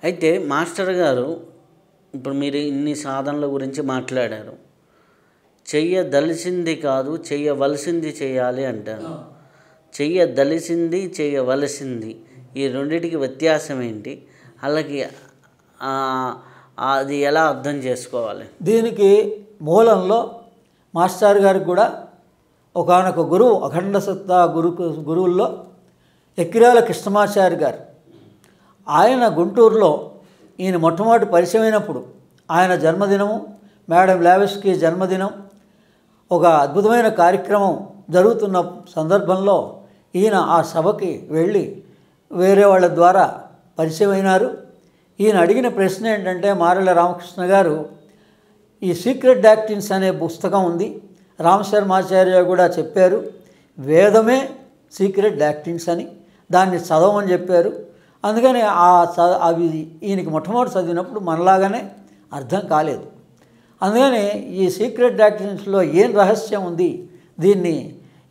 అయితే మాస్టర్ గారు ఇప్పుడు మీరు ఇన్ని సాధనల గురించి మాట్లాడారు. చెయ్యదలిసింది కాదు చెయ్యవలసింది చేయాలి అంటారు. చెయ్యదలిసింది చేయవలసింది ఈ రెండిటికి వ్యత్యాసం ఏంటి? అలాగే అది ఎలా అర్థం చేసుకోవాలి? దీనికి మూలంలో మాస్టర్ గారికి కూడా ఒకానొక గురువు అఖండ సత్తా గురువుల్లో ఎక్కిరాల కృష్ణమాచారి గారు, ఆయన గుంటూరులో ఈయన మొట్టమొదటి పరిచయం అయినప్పుడు ఆయన జన్మదినము, మేడం బ్లావెట్స్కీ జన్మదినం, ఒక అద్భుతమైన కార్యక్రమం జరుగుతున్న సందర్భంలో ఈయన ఆ సభకి వెళ్ళి వేరే వాళ్ళ ద్వారా పరిచయం అయినారు. ఈయన అడిగిన ప్రశ్న ఏంటంటే, మారెళ్ళ రామకృష్ణ గారు ఈ సీక్రెట్ డాక్ట్రిన్స్ అనే పుస్తకం ఉంది, రామశర్మాచార్య కూడా చెప్పారు, వేదమే సీక్రెట్ డాక్ట్రిన్స్ అని, దాన్ని చదవమని చెప్పారు. అందుకని అవి ఈయనకి మొట్టమొదటి చదివినప్పుడు మనలాగానే అర్థం కాలేదు. అందుకని ఈ సీక్రెట్ డాక్ట్రిన్స్లో ఏం రహస్యం ఉంది, దీన్ని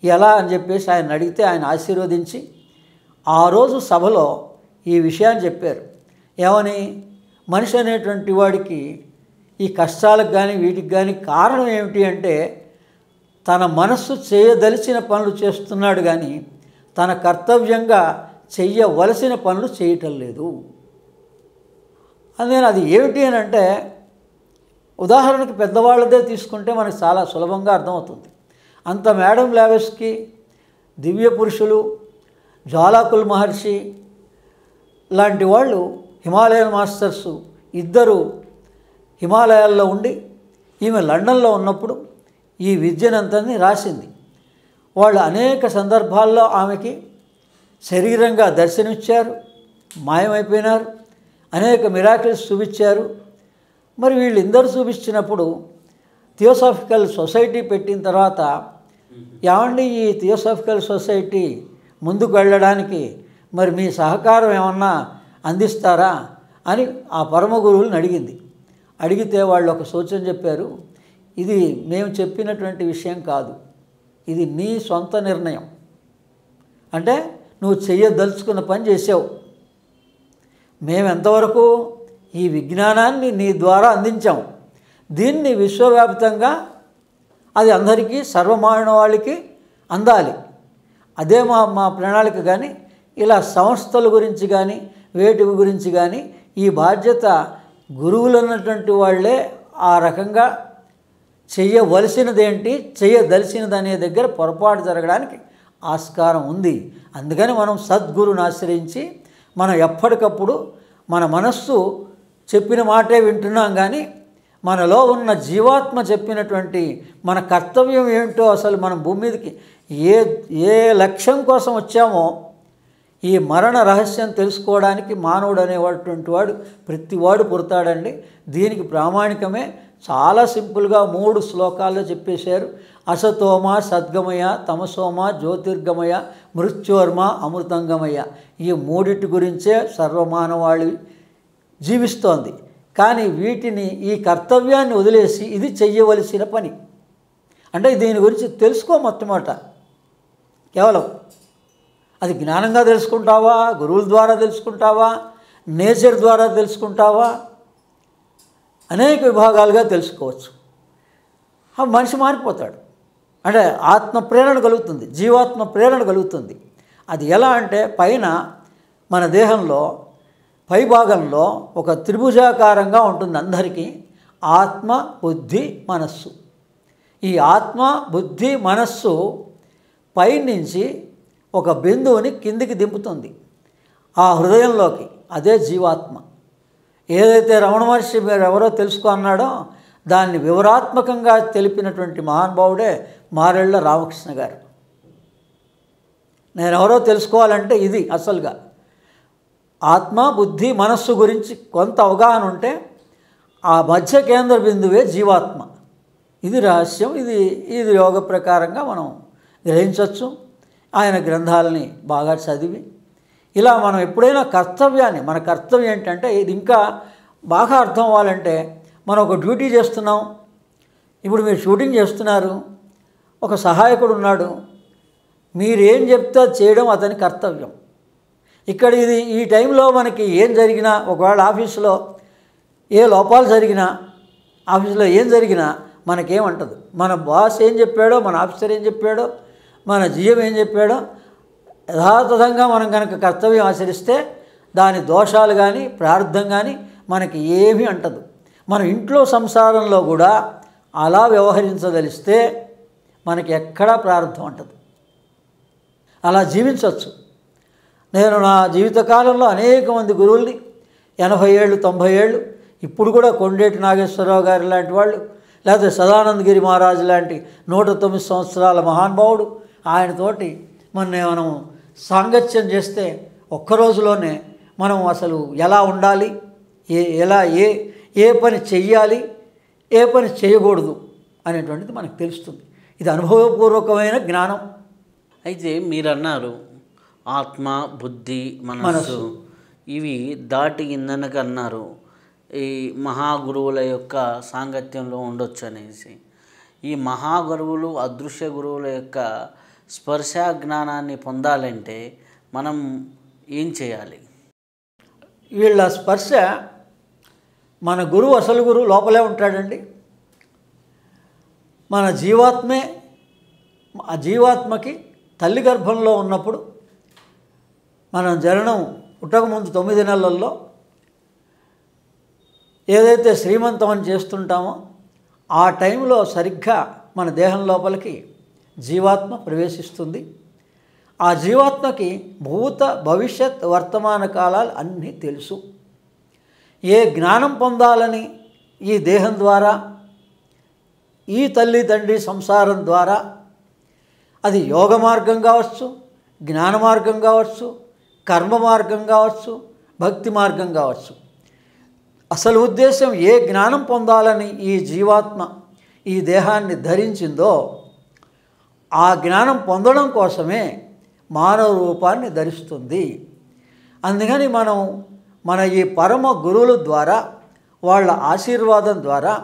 ఎలా అని చెప్పేసి ఆయన అడిగితే ఆయన ఆశీర్వదించి ఆ రోజు సభలో ఈ విషయాన్ని చెప్పారు. ఏమని, మనిషి అనేటువంటి వాడికి ఈ కష్టాలకు కానీ వీటికి కానీ కారణం ఏమిటి అంటే, తన మనస్సు చేయదలిచిన పనులు చేస్తున్నాడు కానీ తన కర్తవ్యంగా చెయ్యవలసిన పనులు చేయటం లేదు. అందుకని అది ఏమిటి అని అంటే, ఉదాహరణకి పెద్దవాళ్ళదే తీసుకుంటే మనకు చాలా సులభంగా అర్థమవుతుంది. అంత మేడం బ్లావెట్స్కీ, దివ్య పురుషులు, జ్వాలాకుల్ మహర్షి లాంటి వాళ్ళు, హిమాలయన్ మాస్టర్సు ఇద్దరు హిమాలయాల్లో ఉండి ఈమె లండన్లో ఉన్నప్పుడు ఈ విద్యనంతని రాసింది. వాళ్ళు అనేక సందర్భాల్లో ఆమెకి శరీరంగా దర్శనమిచ్చారు, మాయమైపోయినారు, అనేక మిరాకిల్స్ చూపించారు. మరి వీళ్ళందరూ చూపించినప్పుడు థియోసాఫికల్ సొసైటీ పెట్టిన తర్వాత, ఏమండి ఈ థియోసాఫికల్ సొసైటీ ముందుకు వెళ్ళడానికి మరి మీ సహకారం ఏమన్నా అందిస్తారా అని ఆ పరమ గురువులను అడిగింది. అడిగితే వాళ్ళు ఒక సూచన చెప్పారు, ఇది మేము చెప్పినటువంటి విషయం కాదు, ఇది నీ సొంత నిర్ణయం. అంటే నువ్వు చెయ్యదలుచుకున్న పని చేసావు, మేము ఎంతవరకు ఈ విజ్ఞానాన్ని నీ ద్వారా అందించాం, దీన్ని విశ్వవ్యాప్తంగా అది అందరికీ సర్వమానవాళికి అందాలి, అదే మా ప్రణాళిక. కానీ ఇలా సంస్థల గురించి కానీ వేటి గురించి కానీ ఈ బాధ్యత గురువులు అన్నటువంటి వాళ్ళే ఆ రకంగా చెయ్యవలసినదేంటి చెయ్యదలిసినది అనే దగ్గర పొరపాటు జరగడానికి ఆస్కారం ఉంది. అందుకని మనం సద్గురుని ఆశ్రయించి మనం ఎప్పటికప్పుడు మన మనస్సు చెప్పిన మాటే వింటున్నాం, కానీ మనలో ఉన్న జీవాత్మ చెప్పినటువంటి మన కర్తవ్యం ఏమిటో, అసలు మనం భూమి మీదకి ఏ లక్ష్యం కోసం వచ్చామో ఈ మరణ రహస్యం తెలుసుకోవడానికి మానవుడు అనేటువంటి వాడు ప్రతివాడు పుడతాడండి. దీనికి ప్రామాణికమే చాలా సింపుల్గా 3 శ్లోకాల్లో చెప్పేశారు. అసతోమ సద్గమయ, తమసోమ జ్యోతిర్గమయ, మృత్యోర్మ అమృతంగమయ. ఈ మూడిటి గురించే సర్వమానవాళి జీవిస్తోంది. కానీ వీటిని ఈ కర్తవ్యాన్ని వదిలేసి ఇది చెయ్యవలసిన పని అంటే దీని గురించి తెలుసుకో మొట్టమొదట. కేవలం అది జ్ఞానంగా తెలుసుకుంటావా, గురువుల ద్వారా తెలుసుకుంటావా, నేచర్ ద్వారా తెలుసుకుంటావా, అనేక విభాగాలుగా తెలుసుకోవచ్చు. ఆ మనిషి మారిపోతాడు. అంటే ఆత్మ ప్రేరణ కలుగుతుంది, జీవాత్మ ప్రేరణ కలుగుతుంది. అది ఎలా అంటే, పైన మన దేహంలో పై భాగంలో ఒక త్రిభుజాకారంగా ఉంటుంది అందరికీ, ఆత్మ బుద్ధి మనస్సు. ఈ ఆత్మ బుద్ధి మనస్సు పైనుంచి ఒక బిందువుని కిందికి దింపుతుంది ఆ హృదయంలోకి, అదే జీవాత్మ. ఏదైతే రమణ మహర్షి మీరు ఎవరో తెలుసుకో అన్నాడో దాన్ని వివరాత్మకంగా తెలిపినటువంటి మహానుభావుడే మారెళ్ళ రామకృష్ణ గారు. నేను ఎవరో తెలుసుకోవాలంటే ఇది అసలుగా ఆత్మ బుద్ధి మనస్సు గురించి కొంత అవగాహన ఉంటే ఆ మధ్య కేంద్ర బిందువే జీవాత్మ. ఇది రహస్యం. ఇది యోగ ప్రకారంగా మనం గ్రహించవచ్చు. ఆయన గ్రంథాలని బాగా చదివి ఇలా మనం ఎప్పుడైనా కర్తవ్యాన్ని, మన కర్తవ్యం ఏంటంటే, ఇది ఇంకా బాగా అర్థం అవ్వాలంటే, మనం ఒక డ్యూటీ చేస్తున్నాం. ఇప్పుడు మీరు షూటింగ్ చేస్తున్నారు, ఒక సహాయకుడు ఉన్నాడు, మీరేం చెప్తే చేయడం అతని కర్తవ్యం. ఇక్కడ ఈ టైంలో మనకి ఏం జరిగినా, ఒకవేళ ఆఫీసులో ఏ లోపాలు జరిగినా, ఆఫీసులో ఏం జరిగినా మనకేమంటదు. మన బాస్ ఏం చెప్పాడో, మన ఆఫీసర్ ఏం చెప్పాడో, మన జీఎం ఏం చెప్పాడో యథాతథంగా మనం కనుక కర్తవ్యం ఆచరిస్తే దాని దోషాలు కానీ ప్రార్థం కానీ మనకి ఏమీ అంటదు. మన ఇంట్లో సంసారంలో కూడా అలా వ్యవహరించదలిస్తే మనకి ఎక్కడా ప్రారంభం అంటదు. అలా జీవించవచ్చు. నేను నా జీవితకాలంలో అనేక మంది గురువుల్ని 80 ఏళ్ళు 90 ఏళ్ళు ఇప్పుడు కూడా కొండేటి నాగేశ్వరరావు గారి లాంటి వాళ్ళు, లేకపోతే సదానందగిరి మహారాజు లాంటి 109 సంవత్సరాల మహానుభావుడు, ఆయనతోటి మనం సాంగత్యం చేస్తే ఒక్క రోజులోనే మనం అసలు ఎలా ఉండాలి, ఎలా ఏ పని చెయ్యాలి, ఏ పని చేయకూడదు అనేటువంటిది మనకు తెలుస్తుంది. ఇది అనుభవపూర్వకమైన జ్ఞానం. అయితే మీరు అన్నారు ఆత్మ, బుద్ధి, మనస్సు ఇవి దాటి ఇందనక అన్నారు ఈ మహాగురువుల యొక్క సాంగత్యంలో ఉండొచ్చు అనేసి. ఈ మహాగురువులు, అదృశ్య గురువుల యొక్క స్పర్శ జ్ఞానాన్ని పొందాలంటే మనం ఏం చేయాలి? వీళ్ళ స్పర్శ, మన గురువు అసలు గురువు లోపలే ఉంటాడండి. మన జీవాత్మే, ఆ జీవాత్మకి తల్లి గర్భంలో ఉన్నప్పుడు మనం జననం పుట్టకముందు 9 నెలల్లో ఏదైతే శ్రీమంతం అని చేస్తుంటామో ఆ టైంలో సరిగ్గా మన దేహం లోపలికి జీవాత్మ ప్రవేశిస్తుంది. ఆ జీవాత్మకి భూత భవిష్యత్ వర్తమాన కాలాలు అన్నీ తెలుసు. ఏ జ్ఞానం పొందాలని ఈ దేహం ద్వారా, ఈ తల్లి తండ్రి సంసారం ద్వారా, అది యోగ మార్గం కావచ్చు, జ్ఞాన మార్గం కావచ్చు, కర్మ మార్గం కావచ్చు, భక్తి మార్గం కావచ్చు, అసలు ఉద్దేశం ఏ జ్ఞానం పొందాలని ఈ జీవాత్మ ఈ దేహాన్ని ధరించిందో ఆ జ్ఞానం పొందడం కోసమే మానవ రూపాన్ని ధరిస్తుంది. అందుకని మన ఈ పరమ గురువుల ద్వారా, వాళ్ళ ఆశీర్వాదం ద్వారా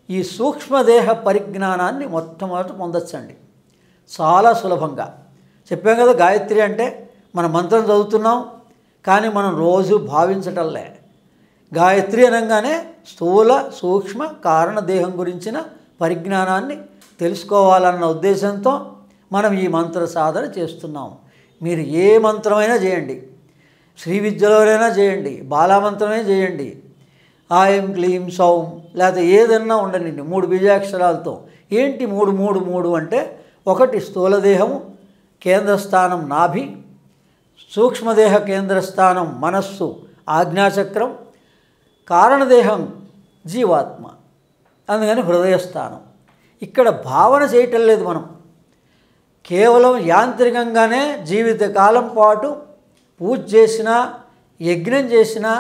ఈ సూక్ష్మదేహ పరిజ్ఞానాన్ని మొట్టమొదట పొందొచ్చండి. చాలా సులభంగా చెప్పాం కదా. గాయత్రి అంటే మన మంత్రం చదువుతున్నాం, కానీ మనం రోజు భావించటంలే. గాయత్రి అనగానే స్థూల సూక్ష్మ కారణదేహం గురించిన పరిజ్ఞానాన్ని తెలుసుకోవాలన్న ఉద్దేశంతో మనం ఈ మంత్ర సాధన చేస్తున్నాం. మీరు ఏ మంత్రమైనా చేయండి, శ్రీ విద్యలోనైనా చేయండి, బాలామంత్రమే చేయండి, ఆయం క్లీం సౌం లేకపోతే ఏదన్నా ఉండనండి 3 బీజాక్షరాలతో. ఏంటి 3 3 3 అంటే, ఒకటి స్థూలదేహము కేంద్రస్థానం నాభి, సూక్ష్మదేహ కేంద్రస్థానం మనస్సు ఆజ్ఞాచక్రం, కారణదేహం జీవాత్మ, అందుకని హృదయస్థానం. ఇక్కడ భావన చేయటం లేదు మనం, కేవలం యాంత్రికంగానే జీవితకాలం పాటు పూజ చేసినా, యజ్ఞం చేసినా,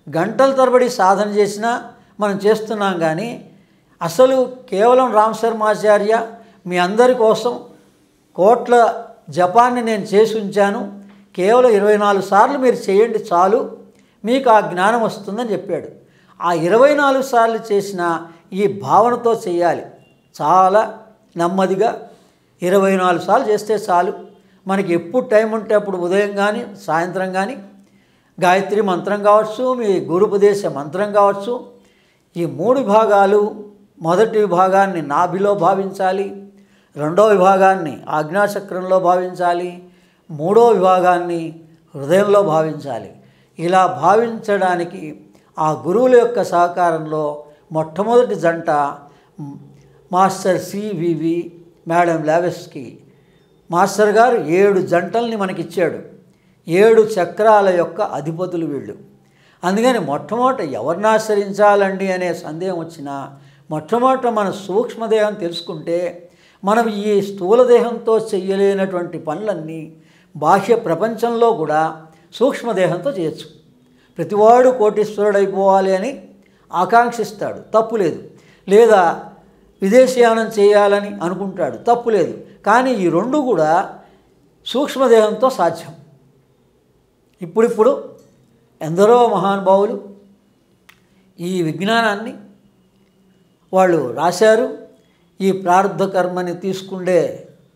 గంటల తరబడి సాధన చేసినా మనం చేస్తున్నాం. కానీ అసలు కేవలం రామశర్మాచార్య మీ అందరి కోసం కోట్ల జపాన్ని నేను చేసి ఉంచాను, కేవలం 24 సార్లు మీరు చేయండి చాలు, మీకు ఆ జ్ఞానం వస్తుందని చెప్పాడు. ఆ 24 సార్లు చేసిన ఈ భావనతో చేయాలి. చాలా నెమ్మదిగా 24 సార్లు చేస్తే చాలు. మనకి ఎప్పుడు టైం ఉంటే అప్పుడు ఉదయం కానీ సాయంత్రం కానీ గాయత్రి మంత్రం కావచ్చు, మీ గురుపదేశ మంత్రం కావచ్చు. ఈ 3 విభాగాలు, మొదటి విభాగాన్ని నాభిలో భావించాలి, రెండో విభాగాన్ని ఆజ్ఞాచక్రంలో భావించాలి, మూడో విభాగాన్ని హృదయంలో భావించాలి. ఇలా భావించడానికి ఆ గురువుల యొక్క సహకారంలో మొట్టమొదటి జంట మాస్టర్ సివివి మేడం లావెస్కి మాస్టర్ గారు 7 జంటల్ని మనకిచ్చాడు. 7 చక్రాల యొక్క అధిపతులు వీళ్ళు. అందుకని మొట్టమొదట ఎవరిని ఆశ్రయించాలండి అనే సందేహం వచ్చినా మొట్టమొదట మన సూక్ష్మదేహం తెలుసుకుంటే మనం ఈ స్థూలదేహంతో చెయ్యలేనటువంటి పనులన్నీ బాహ్య ప్రపంచంలో కూడా సూక్ష్మదేహంతో చేయొచ్చు. ప్రతివాడు కోటీశ్వరుడైపోవాలి అని ఆకాంక్షిస్తాడు, తప్పులేదు. లేదా విదేశీయానం చేయాలని అనుకుంటాడు, తప్పులేదు. కానీ ఈ 2 కూడా సూక్ష్మదేహంతో సాధ్యం. ఇప్పుడిప్పుడు ఎందరో మహానుభావులు ఈ విజ్ఞానాన్ని వాళ్ళు రాశారు. ఈ ప్రారంధ కర్మని తీసుకుండే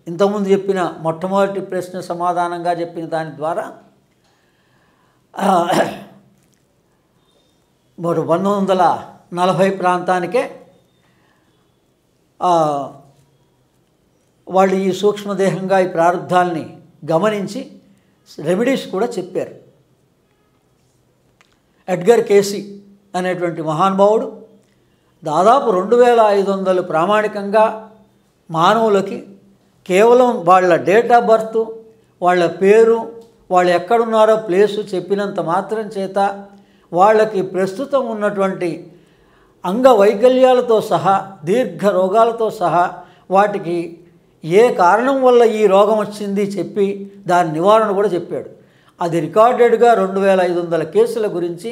ఇంతకుముందు చెప్పిన మొట్టమొదటి ప్రశ్న సమాధానంగా చెప్పిన దాని ద్వారా మరి 1940 ప్రాంతానికే వాళ్ళు ఈ సూక్ష్మదేహంగా ఈ ప్రారంధాలని గమనించి రెమెడీస్ కూడా చెప్పారు. ఎడ్గర్ కేసీ అనేటువంటి మహానుభావుడు దాదాపు 2500 ప్రామాణికంగా మానవులకి కేవలం వాళ్ళ డేట్ ఆఫ్ బర్త్, వాళ్ళ పేరు, వాళ్ళు ఎక్కడున్నారో ప్లేసు చెప్పినంత మాత్రం చేత వాళ్ళకి ప్రస్తుతం ఉన్నటువంటి అంగవైకల్యాలతో సహా దీర్ఘ రోగాలతో సహా వాటికి ఏ కారణం వల్ల ఈ రోగం వచ్చింది చెప్పి దాని నివారణ కూడా చెప్పాడు. అది రికార్డెడ్గా 2500 కేసుల గురించి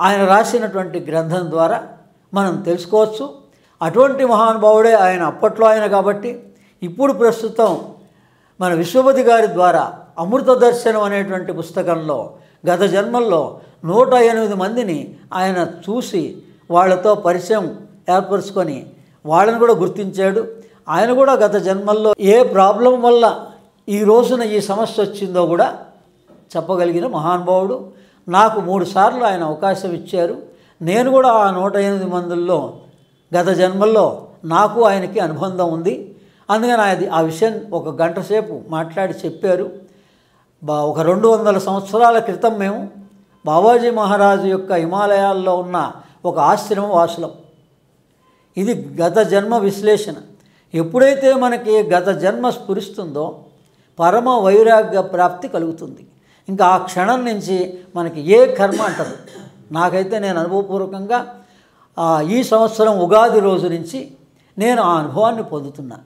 ఆయన రాసినటువంటి గ్రంథం ద్వారా మనం తెలుసుకోవచ్చు. అటువంటి మహానుభావుడే ఆయన అప్పట్లో ఆయన కాబట్టి ఇప్పుడు ప్రస్తుతం మన విశ్వపతి గారి ద్వారా అమృత దర్శనం అనేటువంటి పుస్తకంలో గత జన్మల్లో 108 మందిని ఆయన చూసి వాళ్ళతో పరిచయం ఏర్పరచుకొని వాళ్ళని కూడా గుర్తించాడు. ఆయన కూడా గత జన్మల్లో ఏ ప్రాబ్లం వల్ల ఈ రోజున ఈ సమస్య వచ్చిందో కూడా చెప్పగలిగిన మహానుభావుడు. నాకు 3 సార్లు ఆయన అవకాశం ఇచ్చారు. నేను కూడా ఆ 108 మందుల్లో గత జన్మల్లో నాకు ఆయనకి అనుబంధం ఉంది. అందుకని ఆ విషయం 1 గంట సేపు మాట్లాడి చెప్పారు. ఒక 200 సంవత్సరాల క్రితం మేము బాబాజీ మహారాజు యొక్క హిమాలయాల్లో ఉన్న ఒక ఆశ్రమ వాసులం. ఇది గత జన్మ విశ్లేషణ. ఎప్పుడైతే మనకి గత జన్మ స్ఫురిస్తుందో పరమ వైరాగ్య ప్రాప్తి కలుగుతుంది. ఇంకా ఆ క్షణం నుంచి మనకి ఏ కర్మ అంటదు. నాకైతే నేను అనుభవపూర్వకంగా ఈ సంవత్సరం ఉగాది రోజు నుంచి నేను ఆ అనుభవాన్ని పొందుతున్నా.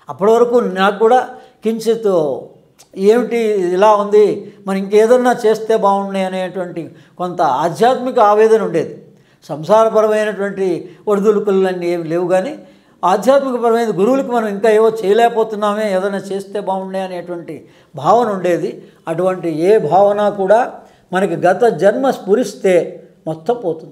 అప్పటి వరకు నాకు కూడా కించిత్ ఏమిటి ఇలా ఉంది, మరి ఇంకేదన్నా చేస్తే బాగుండే అనేటువంటి కొంత ఆధ్యాత్మిక ఆవేదన ఉండేది. సంసారపరమైనటువంటి ఒడిదుడుకులన్నీ ఏమి లేవు, కానీ ఆధ్యాత్మికపరమైన గురువులకు మనం ఇంకా ఏవో చేయలేకపోతున్నామే, ఏదైనా చేస్తే బాగుండే అనేటువంటి భావన ఉండేది. అటువంటి ఏ భావన కూడా మనకి గత జన్మ స్ఫురిస్తే మొత్తం పోతుంది.